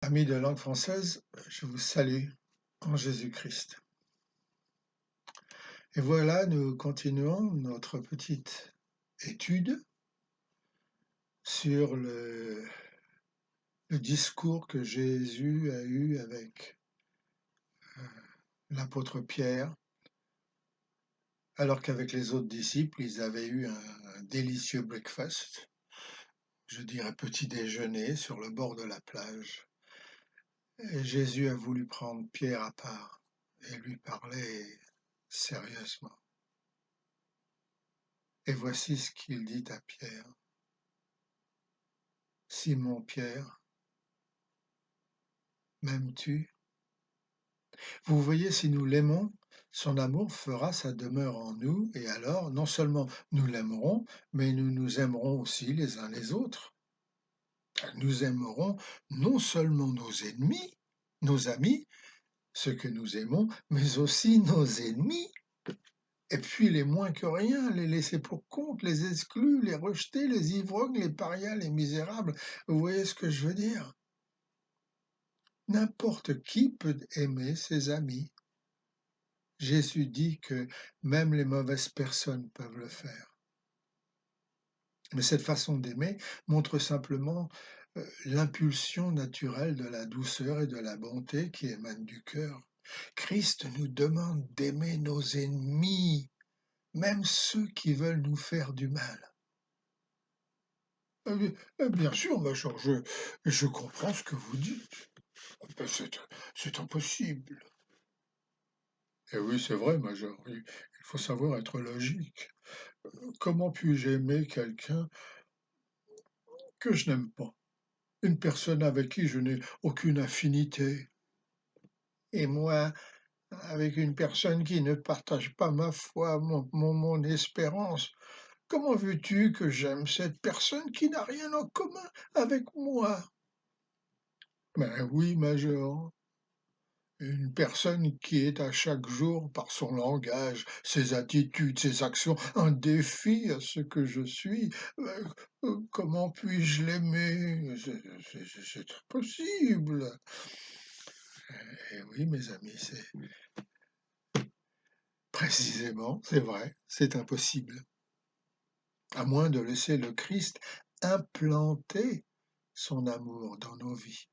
Amis de langue française, je vous salue en Jésus-Christ. Et voilà, nous continuons notre petite étude sur le discours que Jésus a eu avec l'apôtre Pierre, alors qu'avec les autres disciples, ils avaient eu un délicieux breakfast, je dirais petit déjeuner sur le bord de la plage. Et Jésus a voulu prendre Pierre à part et lui parler sérieusement. Et voici ce qu'il dit à Pierre. Simon Pierre, m'aimes-tu? Vous voyez, si nous l'aimons, son amour fera sa demeure en nous, et alors non seulement nous l'aimerons, mais nous nous aimerons aussi les uns les autres. Nous aimerons non seulement nos ennemis, nos amis, ceux que nous aimons, mais aussi nos ennemis. Et puis les moins que rien, les laissés pour compte, les exclus, les rejetés, les ivrognes, les parias, les misérables. Vous voyez ce que je veux dire? N'importe qui peut aimer ses amis. Jésus dit que même les mauvaises personnes peuvent le faire. Mais cette façon d'aimer montre simplement l'impulsion naturelle de la douceur et de la bonté qui émane du cœur. Christ nous demande d'aimer nos ennemis, même ceux qui veulent nous faire du mal. Bien sûr, Major, je comprends ce que vous dites. C'est impossible. Eh oui, c'est vrai, Major. Il faut savoir être logique. Comment puis-je aimer quelqu'un que je n'aime pas? Une personne avec qui je n'ai aucune affinité. Et moi, avec une personne qui ne partage pas ma foi, mon espérance, comment veux-tu que j'aime cette personne qui n'a rien en commun avec moi? Ben oui, Major. Une personne qui est à chaque jour, par son langage, ses attitudes, ses actions, un défi à ce que je suis. Comment puis-je l'aimer? C'est impossible. Et oui, mes amis, c'est précisément, c'est vrai, c'est impossible. À moins de laisser le Christ implanter son amour dans nos vies.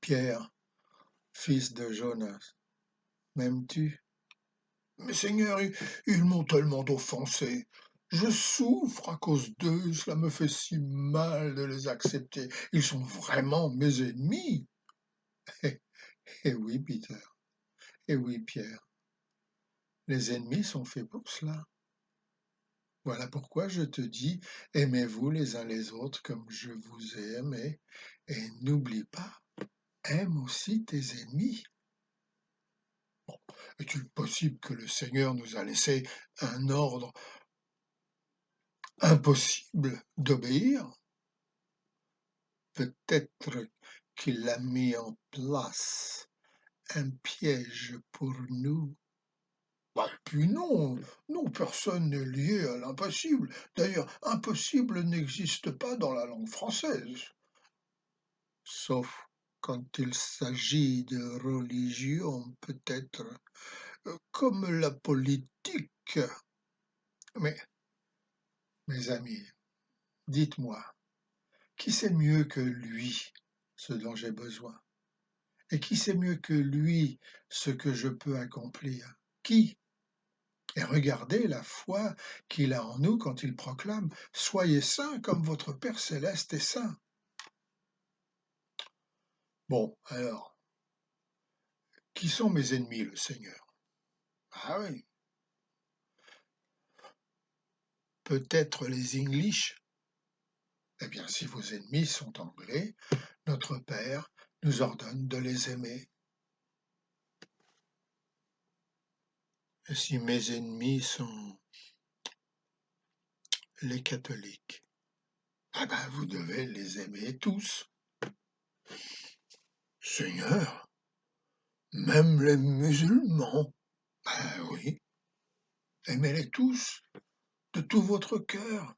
Pierre, fils de Jonas, m'aimes-tu? Mais Seigneur, ils m'ont tellement offensé. Je souffre à cause d'eux, cela me fait si mal de les accepter. Ils sont vraiment mes ennemis. Eh, eh oui, Peter, eh oui, Pierre, les ennemis sont faits pour cela. Voilà pourquoi je te dis, aimez-vous les uns les autres comme je vous ai aimé, et n'oublie pas, aime aussi tes ennemis. Bon, est-il possible que le Seigneur nous a laissé un ordre impossible d'obéir? Peut-être qu'il a mis en place un piège pour nous. Bah, et puis non, non, personne n'est lié à l'impossible. D'ailleurs, impossible n'existe pas dans la langue française, sauf quand il s'agit de religion, peut-être, comme la politique. Mais, mes amis, dites-moi, qui sait mieux que lui ce dont j'ai besoin? Et qui sait mieux que lui ce que je peux accomplir? Qui? Et regardez la foi qu'il a en nous quand il proclame « Soyez saints comme votre Père céleste est saint ». Bon, alors, qui sont mes ennemis, le Seigneur? Ah oui, peut-être les English? Eh bien, si vos ennemis sont anglais, notre Père nous ordonne de les aimer. Et si mes ennemis sont les catholiques, eh ben, vous devez les aimer tous. Seigneur, même les musulmans? Ben oui, aimez-les tous, de tout votre cœur.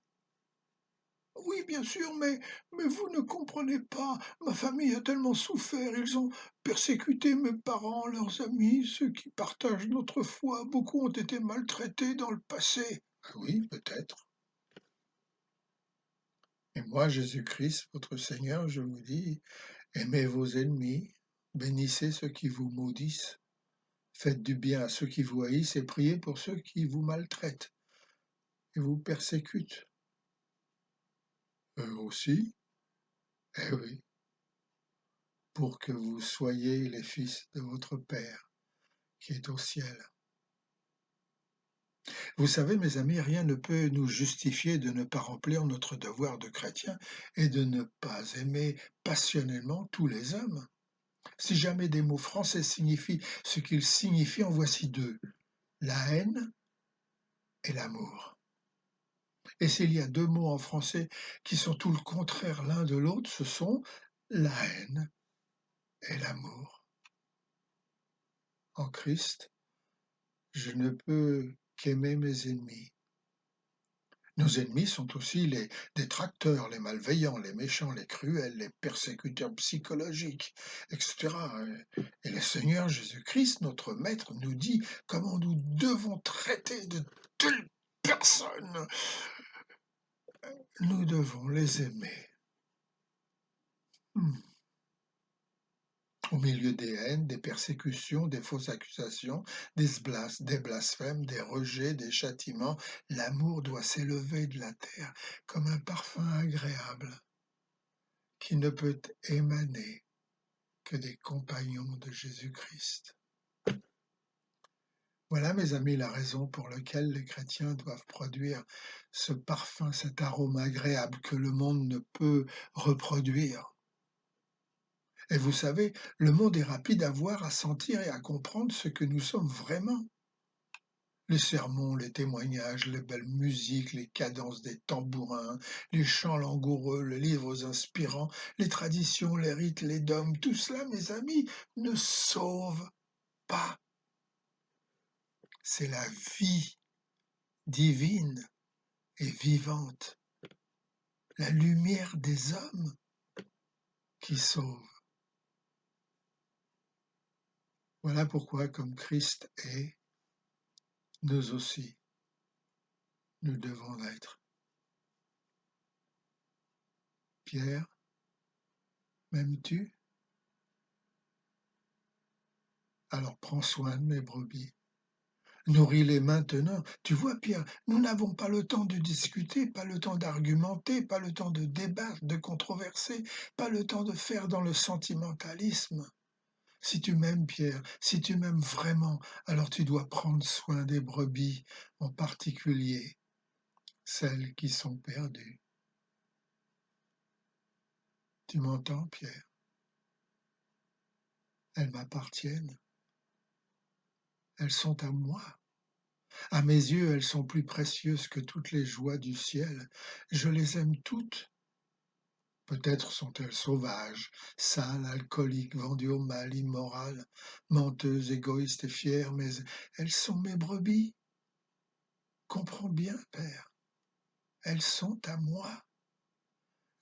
Oui, bien sûr, mais vous ne comprenez pas. Ma famille a tellement souffert. Ils ont persécuté mes parents, leurs amis, ceux qui partagent notre foi. Beaucoup ont été maltraités dans le passé. Ah oui, peut-être. Et moi, Jésus-Christ, votre Seigneur, je vous dis, aimez vos ennemis, bénissez ceux qui vous maudissent, faites du bien à ceux qui vous haïssent et priez pour ceux qui vous maltraitent et vous persécutent. Eux aussi, eh oui, pour que vous soyez les fils de votre Père qui est au ciel. Vous savez, mes amis, rien ne peut nous justifier de ne pas remplir notre devoir de chrétien et de ne pas aimer passionnément tous les hommes. Si jamais des mots français signifient ce qu'ils signifient, en voici deux, la haine et l'amour. Et s'il y a deux mots en français qui sont tout le contraire l'un de l'autre, ce sont la haine et l'amour. En Christ, je ne peux qu'aimer mes ennemis. Nos ennemis sont aussi les détracteurs, les malveillants, les méchants, les cruels, les persécuteurs psychologiques, etc. Et le Seigneur Jésus-Christ, notre Maître, nous dit comment nous devons traiter de telles personnes. Nous devons les aimer. Au milieu des haines, des persécutions, des fausses accusations, des blasphèmes, des rejets, des châtiments, l'amour doit s'élever de la terre comme un parfum agréable qui ne peut émaner que des compagnons de Jésus-Christ. Voilà, mes amis, la raison pour laquelle les chrétiens doivent produire ce parfum, cet arôme agréable que le monde ne peut reproduire. Et vous savez, le monde est rapide à voir, à sentir et à comprendre ce que nous sommes vraiment. Les sermons, les témoignages, les belles musiques, les cadences des tambourins, les chants langoureux, les livres inspirants, les traditions, les rites, les dogmes, tout cela, mes amis, ne sauve pas. C'est la vie divine et vivante, la lumière des hommes qui sauve. Voilà pourquoi, comme Christ est, nous aussi, nous devons être. Pierre, m'aimes-tu? Alors prends soin de mes brebis. Nourris-les maintenant. Tu vois, Pierre, nous n'avons pas le temps de discuter, pas le temps d'argumenter, pas le temps de débattre, de controverser, pas le temps de faire dans le sentimentalisme. Si tu m'aimes, Pierre, si tu m'aimes vraiment, alors tu dois prendre soin des brebis, en particulier celles qui sont perdues. Tu m'entends, Pierre? Elles m'appartiennent. Elles sont à moi. À mes yeux, elles sont plus précieuses que toutes les joies du ciel. Je les aime toutes. Peut-être sont-elles sauvages, sales, alcooliques, vendues au mal, immorales, menteuses, égoïstes et fières, mais elles sont mes brebis. Comprends bien, Père, elles sont à moi.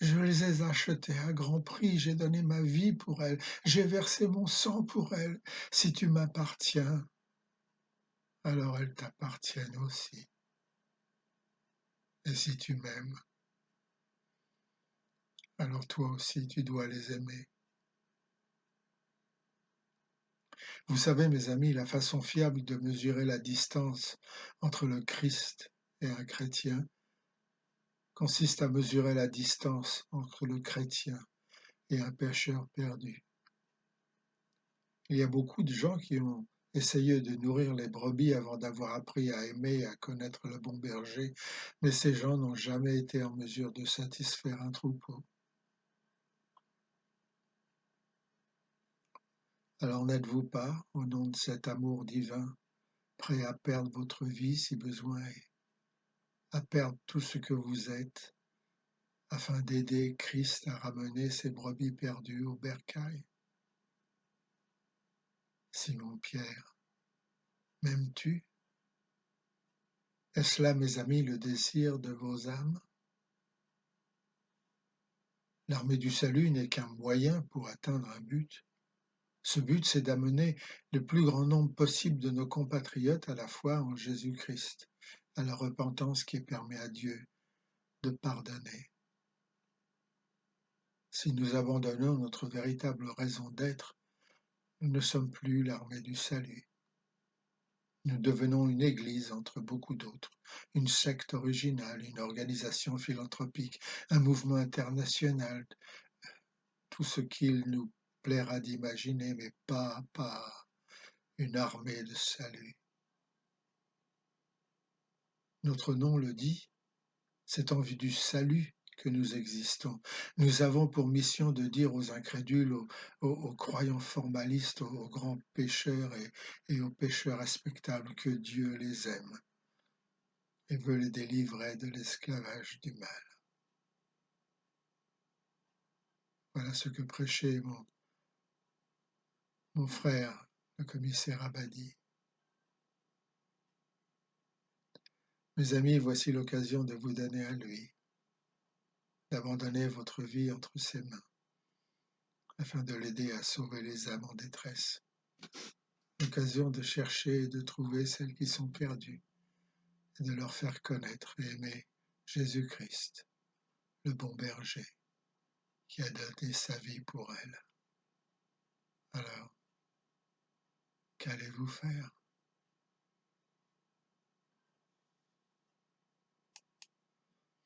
Je les ai achetées à grand prix, j'ai donné ma vie pour elles, j'ai versé mon sang pour elles. Si tu m'appartiens, alors elles t'appartiennent aussi. Et si tu m'aimes, alors toi aussi tu dois les aimer. Vous savez, mes amis, la façon fiable de mesurer la distance entre le Christ et un chrétien consiste à mesurer la distance entre le chrétien et un pécheur perdu. Il y a beaucoup de gens qui ont essayé de nourrir les brebis avant d'avoir appris à aimer et à connaître le bon berger, mais ces gens n'ont jamais été en mesure de satisfaire un troupeau. Alors n'êtes-vous pas, au nom de cet amour divin, prêt à perdre votre vie si besoin est, à perdre tout ce que vous êtes, afin d'aider Christ à ramener ses brebis perdues au bercail? Simon-Pierre, m'aimes-tu? Est-ce là, mes amis, le désir de vos âmes? L'armée du salut n'est qu'un moyen pour atteindre un but. Ce but, c'est d'amener le plus grand nombre possible de nos compatriotes à la foi en Jésus-Christ, à la repentance qui permet à Dieu de pardonner. Si nous abandonnons notre véritable raison d'être, nous ne sommes plus l'armée du salut. Nous devenons une église entre beaucoup d'autres, une secte originale, une organisation philanthropique, un mouvement international, tout ce qu'il nous plaira d'imaginer, mais pas une armée de salut. Notre nom le dit, c'est en vue du salut que nous existons. Nous avons pour mission de dire aux incrédules, aux croyants formalistes, aux grands pécheurs et aux pécheurs respectables que Dieu les aime et veut les délivrer de l'esclavage du mal. Voilà ce que prêchait mon frère, le commissaire Abadi. Mes amis, voici l'occasion de vous donner à lui, d'abandonner votre vie entre ses mains, afin de l'aider à sauver les âmes en détresse. L'occasion de chercher et de trouver celles qui sont perdues, et de leur faire connaître et aimer Jésus-Christ, le bon berger, qui a donné sa vie pour elles. Alors, qu'allez-vous faire ?